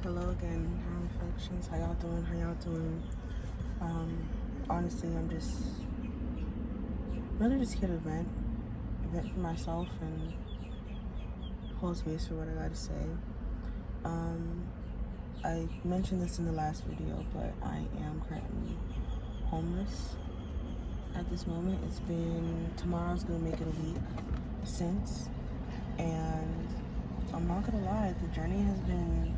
Hello again, Reflections. How y'all doing? Honestly, I'm just really just here to vent for myself and hold space for what I gotta say. I mentioned this in the last video, but I am currently homeless at this moment. Tomorrow's gonna make it a week since, and I'm not gonna lie, the journey has been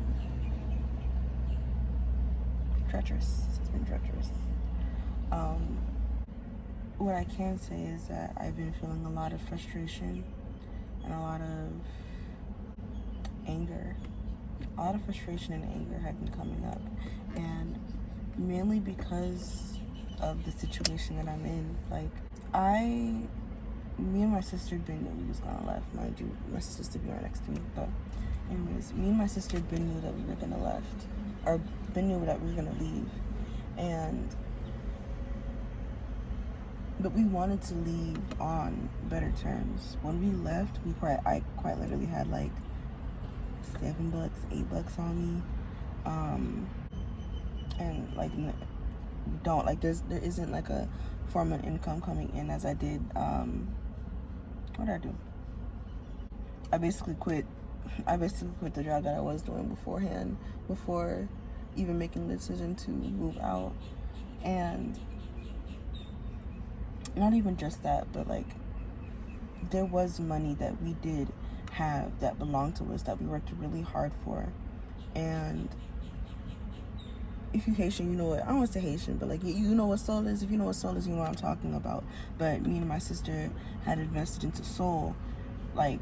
treacherous. It's been treacherous. What I can say is that I've been feeling a lot of frustration and a lot of anger. A lot of frustration and anger had been coming up, and mainly because of the situation that I'm in. Me and my sister been knew we was gonna left. Mind you, my sister's sitting right next to me. But anyways, me and my sister been knew that we were gonna left, or been knew that we were gonna leave, but we wanted to leave on better terms. When we left, I quite literally had like $7, $8 on me, and like there isn't like a form of income coming in as I did. What did I do? I basically quit the job that I was doing beforehand, before even making the decision to move out. And not even just that, but like there was money that we did have that belonged to us that we worked really hard for. And if you Haitian, you know what, I don't want to say Haitian, but like you know what soul is. If you know what soul is, you know what I'm talking about. But me and my sister had invested into soul like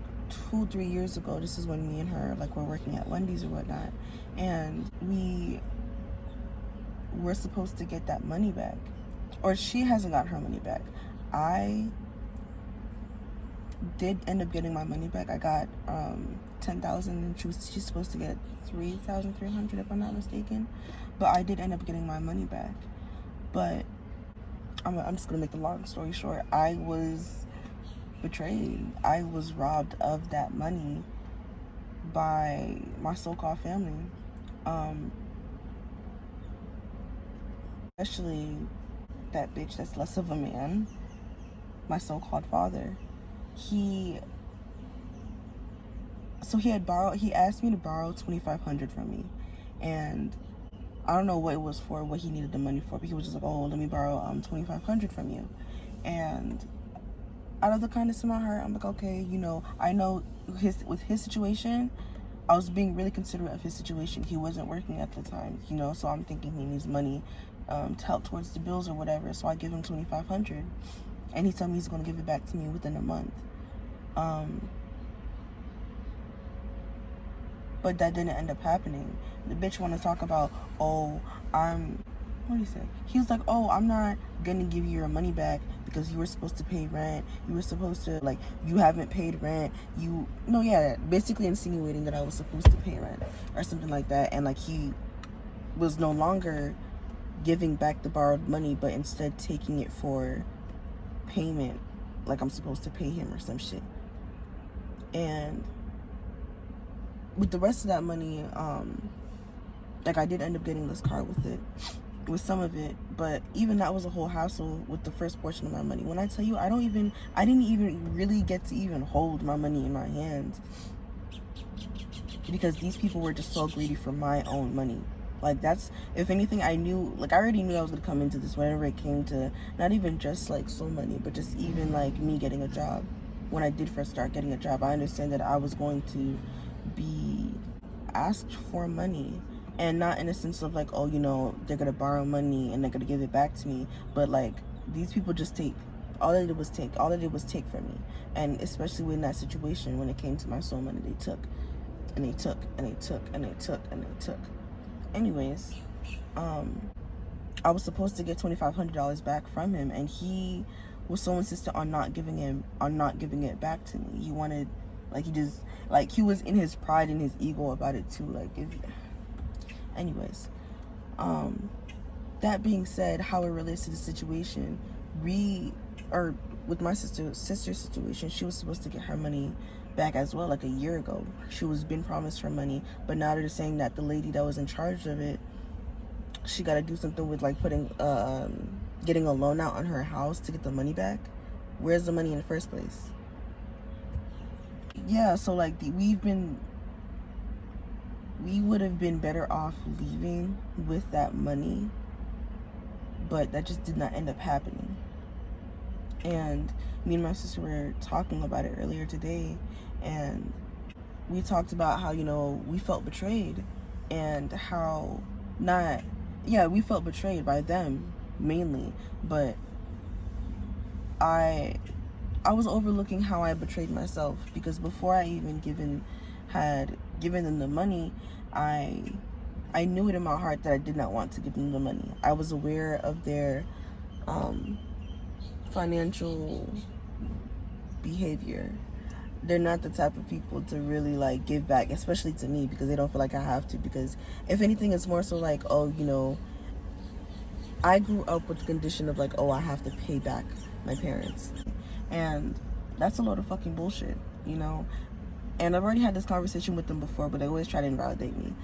2-3 years ago. This is when me and her like were working at Wendy's or whatnot, and we were supposed to get that money back, or she hasn't got her money back. I did end up getting my money back. I got $10,000, and she's supposed to get $3,300 if I'm not mistaken. But I did end up getting my money back. But I'm just gonna make the long story short. I was betrayed. I was robbed of that money by my so-called family, especially that bitch that's less of a man, my so-called father. He asked me to borrow $2,500 from me, and I don't know what it was for, what he needed the money for, but he was just like, oh, let me borrow $2,500 from you. And out of the kindness of my heart, I'm like, okay, I know with his situation, I was being really considerate of his situation. He wasn't working at the time, so I'm thinking he needs money to help towards the bills or whatever. So I give him $2,500, and he told me he's going to give it back to me within a month. But that didn't end up happening. The bitch want to talk about, what do you say? He was like, oh, I'm not gonna give you your money back because you were supposed to pay rent. You were supposed to, like, you haven't paid rent. Basically insinuating that I was supposed to pay rent or something like that. And like he was no longer giving back the borrowed money, but instead taking it for payment, like I'm supposed to pay him or some shit. And with the rest of that money, like I did end up getting this car with some of it, but even that was a whole hassle with the first portion of my money. When I tell you, I didn't even really get to even hold my money in my hands, because these people were just so greedy for my own money. Like, that's, if anything, I already knew I was gonna come into this whenever it came to not even just like soul money, but just even like me getting a job. When I did first start getting a job, I understand that I was going to be asked for money, and not in a sense of like, oh, they're gonna borrow money and they're gonna give it back to me, but like these people just take. All they did was take from me. And especially in that situation, when it came to my soul money, they took and they took and they took and they took and they took. Anyways, I was supposed to get $2,500 back from him, and he was so insistent on not giving it back to me. He wanted, he was in his pride and his ego about it too. Anyways, that being said, how it relates to the situation, with my sister's situation, she was supposed to get her money back as well, like a year ago. She was been promised her money, but now they're saying that the lady that was in charge of it, she got to do something with like putting getting a loan out on her house to get the money back. Where's the money in the first place? Yeah, so like we would have been better off leaving with that money, but that just did not end up happening. And me and my sister were talking about it earlier today, and we talked about how, you know, we felt betrayed, and how we felt betrayed by them mainly, but I was overlooking how I betrayed myself, because before I even had given them the money, I knew it in my heart that I did not want to give them the money. I was aware of their financial behavior. They're not the type of people to really like give back, especially to me, because they don't feel like I have to. Because if anything, it's more so like, oh, you know, I grew up with the condition of like, oh, I have to pay back my parents, and that's a load of fucking bullshit, you know. And I've already had this conversation with them before, but they always try to invalidate me.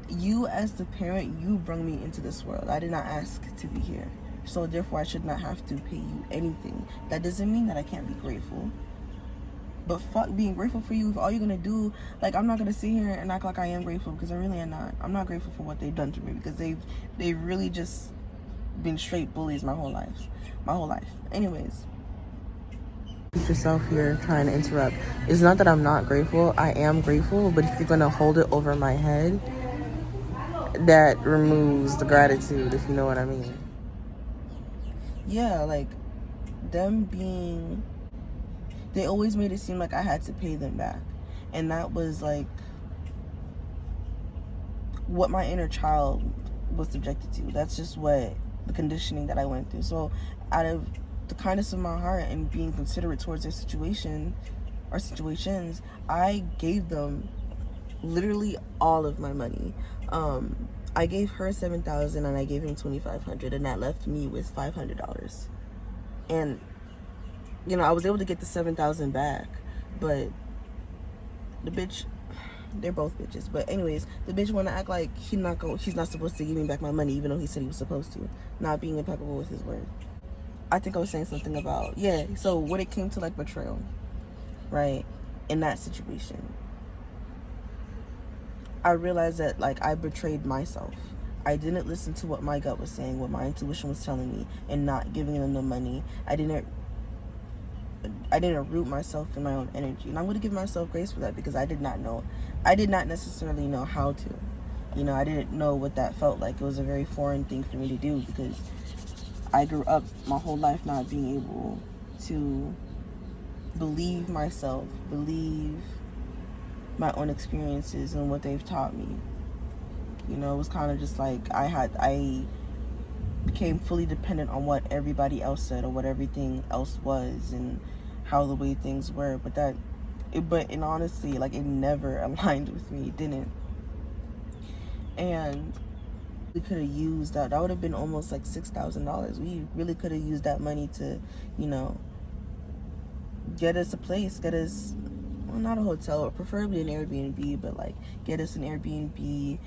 You, as the parent, you brought me into this world. I did not ask to be here, so therefore I should not have to pay you anything. That doesn't mean that I can't be grateful, but fuck being grateful for you if all you're gonna do, like, I'm not gonna sit here and act like I am grateful, because I really am not. I'm not grateful for what they've done to me, because they've really just been straight bullies my whole life. Anyways, yourself here trying to interrupt. It's not that I'm not grateful. I am grateful, but if you're gonna hold it over my head, that removes the gratitude, if you know what I mean. Yeah, like, they always made it seem like I had to pay them back, and that was like what my inner child was subjected to. That's just what the conditioning that I went through. So out of the kindness of my heart and being considerate towards their situation or situations, I gave them literally all of my money. I gave her $7,000 and I gave him $2,500, and that left me with $500. And you know, I was able to get the $7,000 back, but the bitch, they're both bitches. But anyways, the bitch want to act like he's not supposed to give me back my money, even though he said he was supposed to, not being impeccable with his word. I think I was saying something about, so when it came to like betrayal, right, in that situation, I realized that like I betrayed myself. I didn't listen to what my gut was saying, what my intuition was telling me, and not giving them the money. I didn't root myself in my own energy, and I'm going to give myself grace for that, because I did not necessarily know how to, you know. I didn't know what that felt like. It was a very foreign thing for me to do, because I grew up my whole life not being able to believe myself, believe my own experiences and what they've taught me. You know, it was kind of just like I became fully dependent on what everybody else said or what everything else was and how the way things were. But honestly, like, it never aligned with me. It didn't. And we could have used that. That would have been almost like $6,000. We really could have used that money to, you know, get us a place, well, not a hotel, or preferably an Airbnb, but like get us an Airbnb,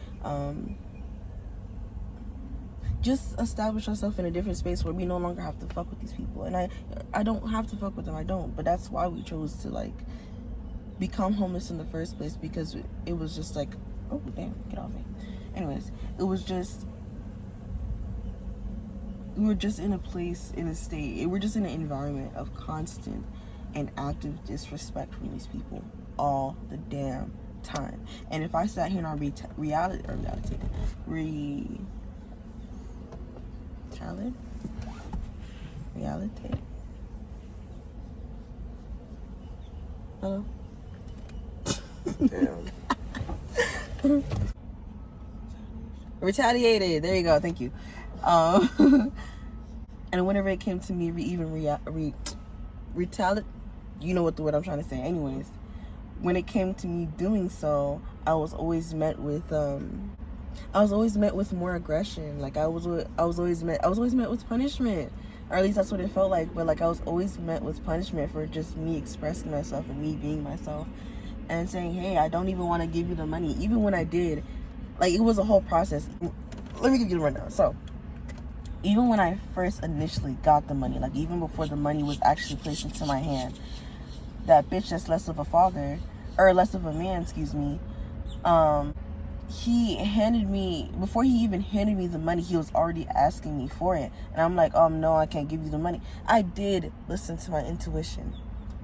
just establish ourselves in a different space where we no longer have to fuck with these people. And I don't have to fuck with them, I don't, but that's why we chose to like become homeless in the first place, because it was just like, oh damn, get off me. Anyways, it was just, we were just in a place, in a state, we're just in an environment of constant and active disrespect from these people all the damn time. And if I sat here on reality, hello? Damn. Retaliated, there you go, thank you. And whenever it came to me retaliate, you know what the word I'm trying to say. Anyways, when it came to me doing so, I was always met with more aggression. Like I was always met with punishment. or at least that's what it felt like. But like I was always met with punishment for just me expressing myself and me being myself and saying, hey, I don't even want to give you the money. Even when I did, like, it was a whole process. Let me give you the rundown. So even when I first initially got the money, like even before the money was actually placed into my hand, that bitch that's less of a father, or less of a man, excuse me, he handed me, before he even handed me the money, he was already asking me for it. And I'm like, no, I can't give you the money. I did listen to my intuition.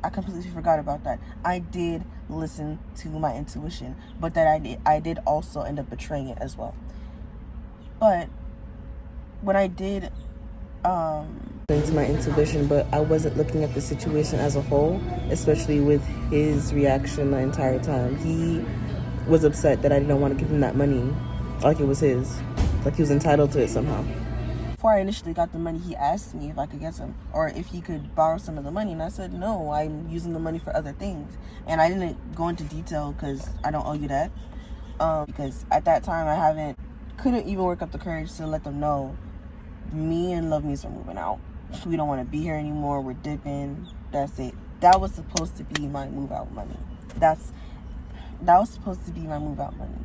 I completely forgot about that. I did listen to my intuition, but that I did also end up betraying it as well. But when I did into my intuition, but I wasn't looking at the situation as a whole, especially with his reaction the entire time. He was upset that I didn't want to give him that money like it was his, like he was entitled to it somehow. Before I initially got the money, he asked me if I could get some, or if he could borrow some of the money, and I said no, I'm using the money for other things. And I didn't go into detail because I don't owe you that, because at that time I couldn't even work up the courage to let them know me and Love Me's are moving out. We don't want to be here anymore. We're dipping. That's it. That was supposed to be my move out money. That was supposed to be my move out money.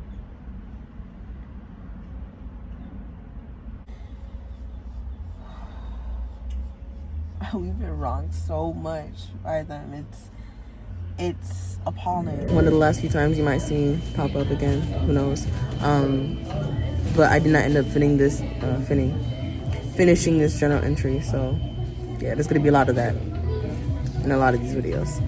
We've been wronged so much by them. It's appalling. One of the last few times you might see me pop up again. Who knows? But I did not end up finishing this journal entry. So yeah, there's gonna be a lot of that in a lot of these videos.